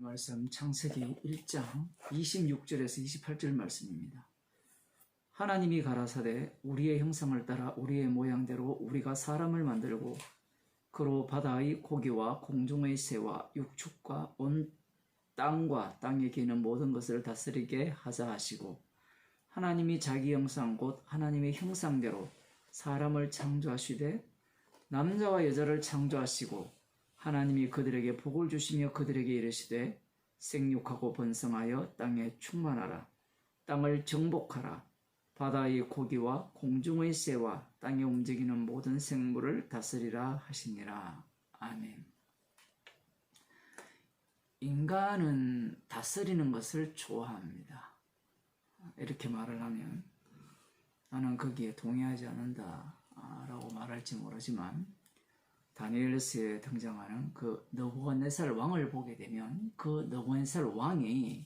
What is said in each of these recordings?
말씀 창세기 1장 26절에서 28절 말씀입니다. 하나님이 가라사대 우리의 형상을 따라 우리의 모양대로 우리가 사람을 만들고 그로 바다의 고기와 공중의 새와 육축과 온 땅과 땅에 기는 모든 것을 다스리게 하자 하시고, 하나님이 자기 형상 곧 하나님의 형상대로 사람을 창조하시되 남자와 여자를 창조하시고, 하나님이 그들에게 복을 주시며 그들에게 이르시되 생육하고 번성하여 땅에 충만하라. 땅을 정복하라. 바다의 고기와 공중의 새와 땅에 움직이는 모든 생물을 다스리라 하시니라. 아멘. 인간은 다스리는 것을 좋아합니다. 이렇게 말을 하면 나는 거기에 동의하지 않는다 라고 말할지 모르지만, 다니엘서에 등장하는 그 느부갓네살 왕을 보게 되면 그 느부갓네살 왕이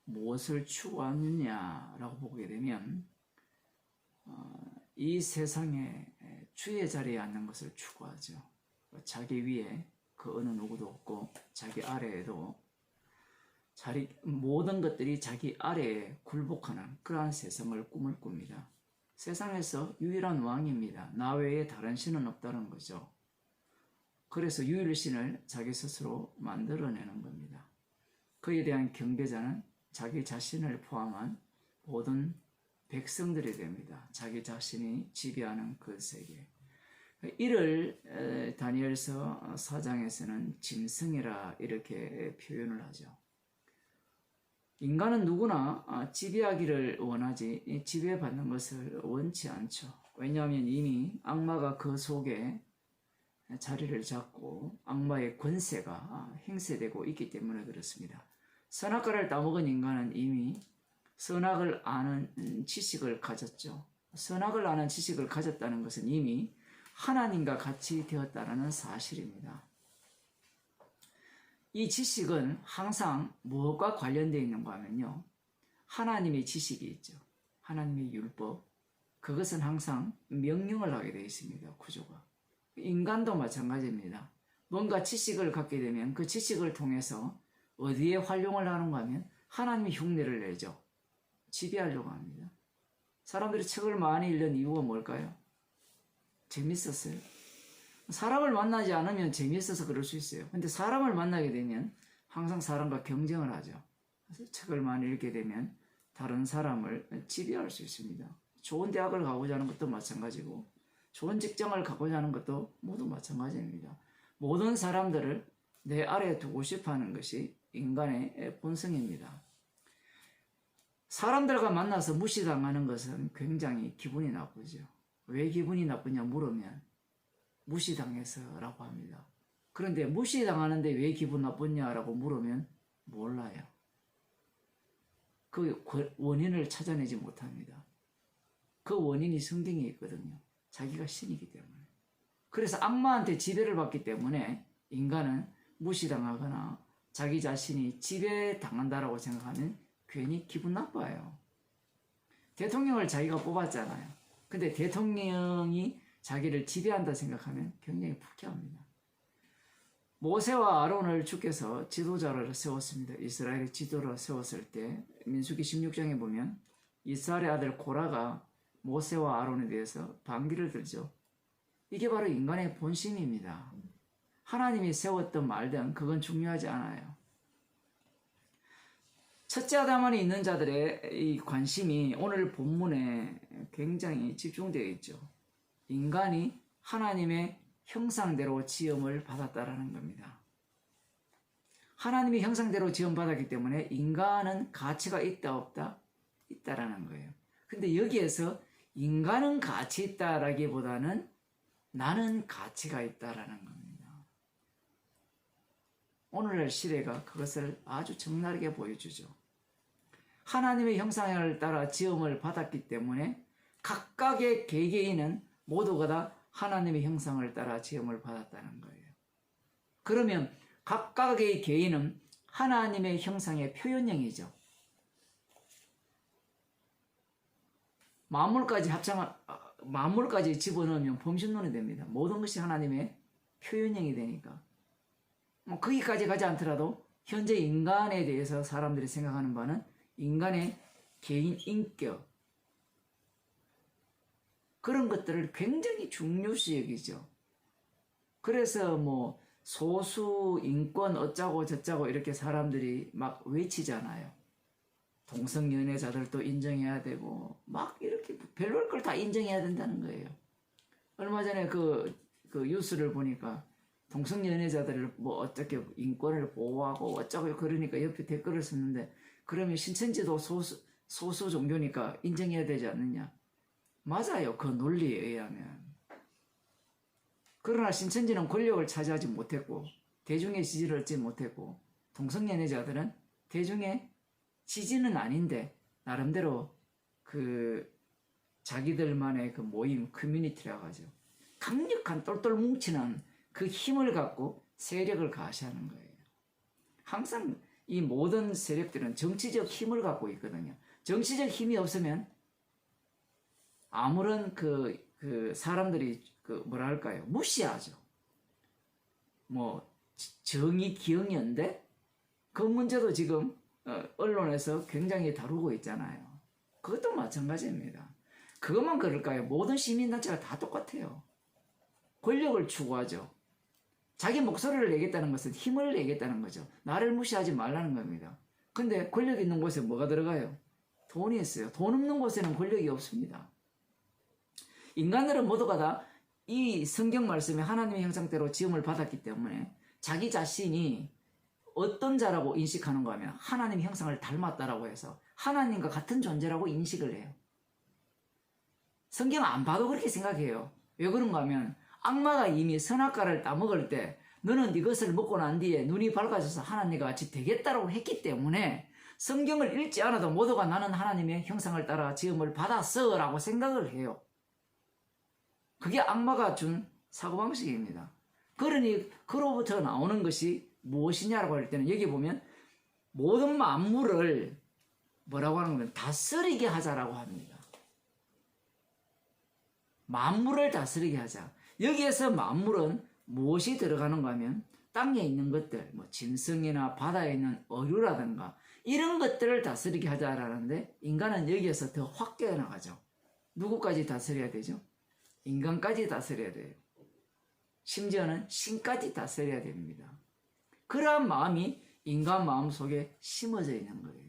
무엇을 추구하느냐라고 보게 되면 이 세상에 주의 자리에 앉는 것을 추구하죠. 자기 위에 그 어느 누구도 없고 자기 아래에도 모든 것들이 자기 아래에 굴복하는 그러한 세상을 꿈을 꿉니다. 세상에서 유일한 왕입니다. 나 외에 다른 신은 없다는 거죠. 그래서 유일신을 자기 스스로 만들어내는 겁니다. 그에 대한 경배자는 자기 자신을 포함한 모든 백성들이 됩니다. 자기 자신이 지배하는 그 세계. 이를 다니엘서 4장에서는 짐승이라 이렇게 표현을 하죠. 인간은 누구나 지배하기를 원하지 지배받는 것을 원치 않죠. 왜냐하면 이미 악마가 그 속에 자리를 잡고 악마의 권세가 행세되고 있기 때문에 그렇습니다. 선악과를 따먹은 인간은 이미 선악을 아는 지식을 가졌죠. 선악을 아는 지식을 가졌다는 것은 이미 하나님과 같이 되었다는 사실입니다. 이 지식은 항상 무엇과 관련되어 있는가 하면요, 하나님의 지식이 있죠. 하나님의 율법, 그것은 항상 명령을 하게 되어 있습니다. 구조가. 인간도 마찬가지입니다. 뭔가 지식을 갖게 되면 그 지식을 통해서 어디에 활용을 하는가 하면 하나님의 흉내를 내죠. 지배하려고 합니다. 사람들이 책을 많이 읽는 이유가 뭘까요? 재밌었어요. 사람을 만나지 않으면 재미있어서 그럴 수 있어요. 근데 사람을 만나게 되면 항상 사람과 경쟁을 하죠. 그래서 책을 많이 읽게 되면 다른 사람을 지배할 수 있습니다. 좋은 대학을 가고자 하는 것도 마찬가지고 좋은 직장을 가고자 하는 것도 모두 마찬가지입니다. 모든 사람들을 내 아래에 두고 싶어 하는 것이 인간의 본성입니다. 사람들과 만나서 무시당하는 것은 굉장히 기분이 나쁘죠. 왜 기분이 나쁘냐 물으면 무시당해서라고 합니다. 그런데 무시당하는데 왜 기분 나쁘냐라고 물으면 몰라요. 그 원인을 찾아내지 못합니다. 그 원인이 성경에 있거든요. 자기가 신이기 때문에. 그래서 악마한테 지배를 받기 때문에 인간은 무시당하거나 자기 자신이 지배당한다라고 생각하면 괜히 기분 나빠요. 대통령을 자기가 뽑았잖아요. 근데 대통령이 자기를 지배한다 생각하면 굉장히 불쾌합니다. 모세와 아론을 주께서 지도자를 세웠습니다. 이스라엘의 지도를 세웠을 때 민수기 16장에 보면 이스라엘의 아들 고라가 모세와 아론에 대해서 반기를 들죠. 이게 바로 인간의 본심입니다. 하나님이 세웠던 말든 그건 중요하지 않아요. 첫째 아담 안에 있는 자들의 이 관심이 오늘 본문에 굉장히 집중되어 있죠. 인간이 하나님의 형상대로 지음을 받았다라는 겁니다. 하나님의 형상대로 지음받았기 때문에 인간은 가치가 있다 없다? 있다라는 거예요. 근데 여기에서 인간은 가치 있다라기보다는 나는 가치가 있다라는 겁니다. 오늘날 시대가 그것을 아주 적나라하게 보여주죠. 하나님의 형상을 따라 지음을 받았기 때문에 각각의 개개인은 모두가 다 하나님의 형상을 따라 지음을 받았다는 거예요. 그러면 각각의 개인은 하나님의 형상의 표현형이죠. 만물까지 집어넣으면 범신론이 됩니다. 모든 것이 하나님의 표현형이 되니까. 거기까지 가지 않더라도 현재 인간에 대해서 사람들이 생각하는 바는 인간의 개인 인격, 그런 것들을 굉장히 중요시 여기죠. 그래서 뭐 소수 인권 어쩌고 저쩌고 이렇게 사람들이 막 외치잖아요. 동성연애자들도 인정해야 되고 막 이렇게 별별 걸 다 인정해야 된다는 거예요. 얼마 전에 그 뉴스를 보니까 동성연애자들을 뭐 어떻게 인권을 보호하고 어쩌고 그러니까 옆에 댓글을 썼는데, 그러면 신천지도 소수 종교니까 인정해야 되지 않느냐. 맞아요. 그 논리에 의하면. 그러나 신천지는 권력을 차지하지 못했고 대중의 지지를 얻지 못했고, 동성연애자들은 대중의 지지는 아닌데 나름대로 그 자기들만의 그 모임, 커뮤니티라고 하죠. 강력한 똘똘 뭉치는 그 힘을 갖고 세력을 가시하는 거예요. 항상 이 모든 세력들은 정치적 힘을 갖고 있거든요. 정치적 힘이 없으면 아무런 그 사람들이 뭐랄까요, 무시하죠. 뭐 정의 기억연대 그 문제도 지금 언론에서 굉장히 다루고 있잖아요. 그것도 마찬가지입니다. 그것만 그럴까요? 모든 시민단체가 다 똑같아요. 권력을 추구하죠. 자기 목소리를 내겠다는 것은 힘을 내겠다는 거죠. 나를 무시하지 말라는 겁니다. 근데 권력 있는 곳에 뭐가 들어가요? 돈이 있어요. 돈 없는 곳에는 권력이 없습니다. 인간들은 모두가 다 이 성경 말씀에 하나님의 형상대로 지음을 받았기 때문에 자기 자신이 어떤 자라고 인식하는가 하면 하나님의 형상을 닮았다라고 해서 하나님과 같은 존재라고 인식을 해요. 성경 안 봐도 그렇게 생각해요. 왜 그런가 하면 악마가 이미 선악과를 따먹을 때 너는 이것을 먹고 난 뒤에 눈이 밝아져서 하나님과 같이 되겠다라고 했기 때문에 성경을 읽지 않아도 모두가 나는 하나님의 형상을 따라 지음을 받았어 라고 생각을 해요. 그게 악마가 준 사고방식입니다. 그러니 그로부터 나오는 것이 무엇이냐라고 할 때는 여기 보면 모든 만물을 뭐라고 하는 거면 다스리게 하자라고 합니다. 만물을 다스리게 하자. 여기에서 만물은 무엇이 들어가는가 하면 땅에 있는 것들, 뭐 짐승이나 바다에 있는 어류라든가 이런 것들을 다스리게 하자라는데, 인간은 여기에서 더 확 깨어나가죠. 누구까지 다스려야 되죠? 인간까지 다스려야 돼요. 심지어는 신까지 다스려야 됩니다. 그러한 마음이 인간 마음 속에 심어져 있는 거예요.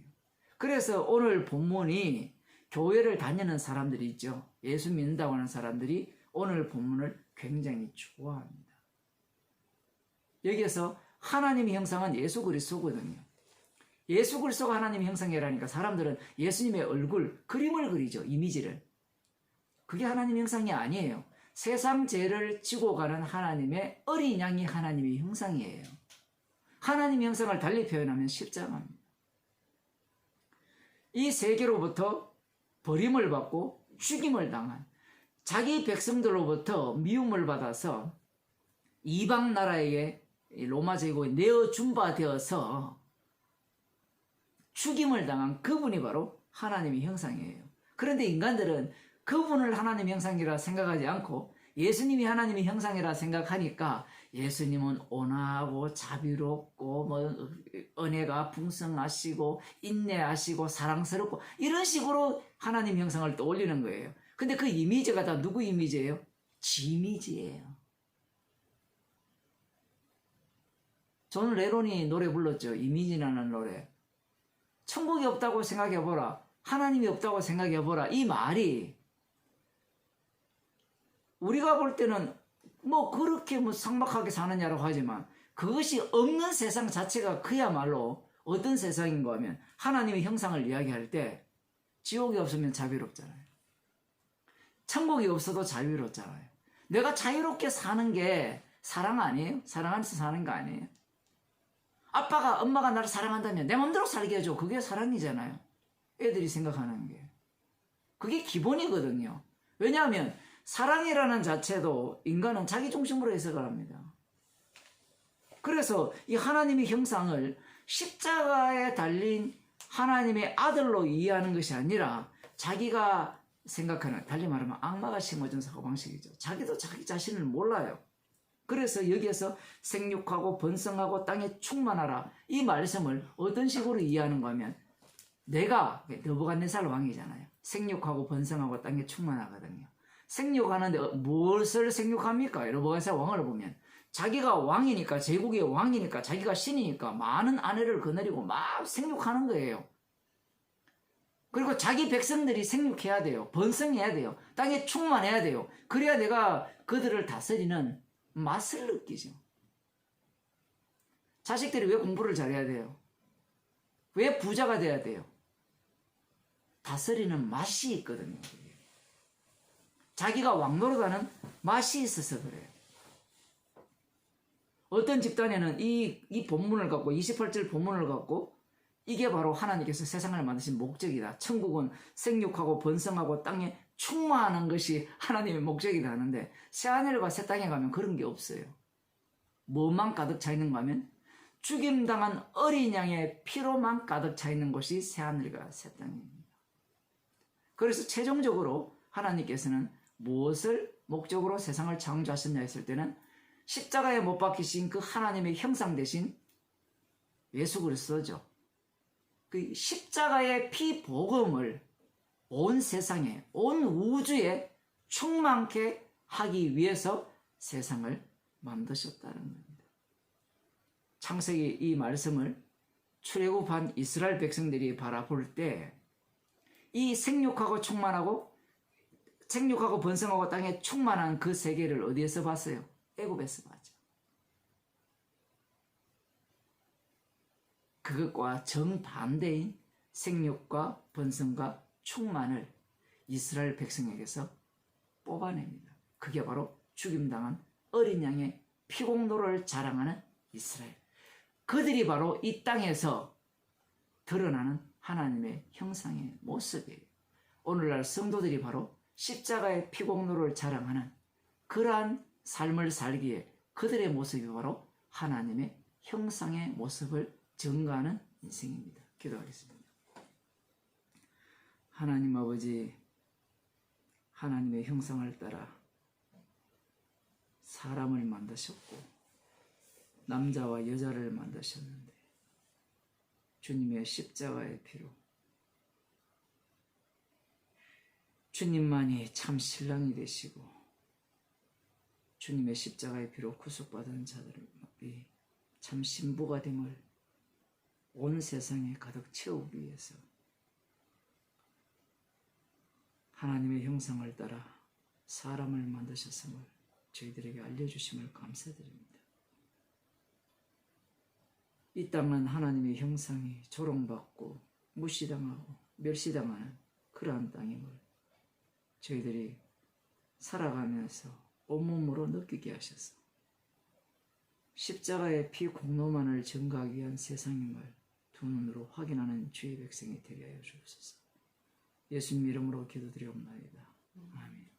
그래서 오늘 본문이 교회를 다니는 사람들이 있죠. 예수 믿는다고 하는 사람들이 오늘 본문을 굉장히 좋아합니다. 여기에서 하나님의 형상은 예수 그리스도거든요. 예수 그리스도가 하나님의 형상이라니까 사람들은 예수님의 얼굴, 그림을 그리죠. 이미지를. 그게 하나님의 형상이 아니에요. 세상 죄를 지고 가는 하나님의 어린 양이 하나님의 형상이에요. 하나님의 형상을 달리 표현하면 십자가입니다. 이 세계로부터 버림을 받고 죽임을 당한 자기 백성들로부터 미움을 받아서 이방 나라에게 로마 제국에 내어준 바 되어서 죽임을 당한 그분이 바로 하나님의 형상이에요. 그런데 인간들은 그분을 하나님의 형상이라 생각하지 않고 예수님이 하나님의 형상이라 생각하니까 예수님은 온화하고 자비롭고 뭐 은혜가 풍성하시고 인내하시고 사랑스럽고 이런 식으로 하나님의 형상을 떠올리는 거예요. 근데 그 이미지가 다 누구 이미지예요? 지 이미지예요. 존 레논이 노래 불렀죠. 이미지라는 노래. 천국이 없다고 생각해보라. 하나님이 없다고 생각해보라. 이 말이 우리가 볼 때는 뭐 그렇게 뭐 삭막하게 사느냐라고 하지만 그것이 없는 세상 자체가 그야말로 어떤 세상인가 하면 하나님의 형상을 이야기할 때 지옥이 없으면 자비롭잖아요. 천국이 없어도 자유롭잖아요. 내가 자유롭게 사는 게 사랑 아니에요? 사랑 안에서 사는 거 아니에요? 아빠가 엄마가 나를 사랑한다면 내 맘대로 살게 해줘. 그게 사랑이잖아요. 애들이 생각하는 게. 그게 기본이거든요. 왜냐하면 사랑이라는 자체도 인간은 자기 중심으로 해석을 합니다. 그래서 이 하나님의 형상을 십자가에 달린 하나님의 아들로 이해하는 것이 아니라 자기가 생각하는, 달리 말하면 악마가 심어준 사고방식이죠. 자기도 자기 자신을 몰라요. 그래서 여기에서 생육하고 번성하고 땅에 충만하라 이 말씀을 어떤 식으로 이해하는가 하면 내가 느부갓네살 왕이잖아요. 생육하고 번성하고 땅에 충만하거든요. 생육하는데 무엇을 생육합니까? 느부갓네살 왕을 보면 자기가 왕이니까 제국의 왕이니까 자기가 신이니까 많은 아내를 거느리고 막 생육하는 거예요. 그리고 자기 백성들이 생육해야 돼요. 번성해야 돼요. 땅에 충만해야 돼요. 그래야 내가 그들을 다스리는 맛을 느끼죠. 자식들이 왜 공부를 잘해야 돼요? 왜 부자가 돼야 돼요? 다스리는 맛이 있거든요. 자기가 왕노릇하는 맛이 있어서 그래요. 어떤 집단에는 이 본문을 갖고 28절 본문을 갖고 이게 바로 하나님께서 세상을 만드신 목적이다. 천국은 생육하고 번성하고 땅에 충만하는 것이 하나님의 목적이다 하는데 새하늘과 새 땅에 가면 그런 게 없어요. 뭐만 가득 차 있는가 하면 죽임당한 어린 양의 피로만 가득 차 있는 곳이 새하늘과 새 땅입니다. 그래서 최종적으로 하나님께서는 무엇을 목적으로 세상을 창조하셨냐 했을 때는 십자가에 못 박히신 그 하나님의 형상 대신 예수 그리스도죠. 그 십자가의 피복음을 온 세상에, 온 우주에 충만케 하기 위해서 세상을 만드셨다는 겁니다. 창세기 이 말씀을 출애굽한 이스라엘 백성들이 바라볼 때 이 생육하고 번성하고 땅에 충만한 그 세계를 어디에서 봤어요? 애굽에서 봤죠. 그것과 정반대인 생육과 번성과 충만을 이스라엘 백성에게서 뽑아냅니다. 그게 바로 죽임당한 어린 양의 피공로를 자랑하는 이스라엘. 그들이 바로 이 땅에서 드러나는 하나님의 형상의 모습이에요. 오늘날 성도들이 바로 십자가의 피공로를 자랑하는 그러한 삶을 살기에 그들의 모습이 바로 하나님의 형상의 모습을 증거하는 인생입니다. 기도하겠습니다. 하나님 아버지, 하나님의 형상을 따라 사람을 만드셨고 남자와 여자를 만드셨는데 주님의 십자가의 피로 주님만이 참 신랑이 되시고 주님의 십자가의 피로 구속받은 자들이 참 신부가 됨을 온 세상에 가득 채우기 위해서 하나님의 형상을 따라 사람을 만드셨음을 저희들에게 알려주심을 감사드립니다. 이 땅은 하나님의 형상이 조롱받고 무시당하고 멸시당하는 그러한 땅임을 저희들이 살아가면서 온몸으로 느끼게 하셔서 십자가의 피 공로만을 증거하기 위한 세상임을 두 눈으로 확인하는 주의 백성이 되게 하여 주옵소서. 예수님 이름으로 기도드리옵나이다. 아멘.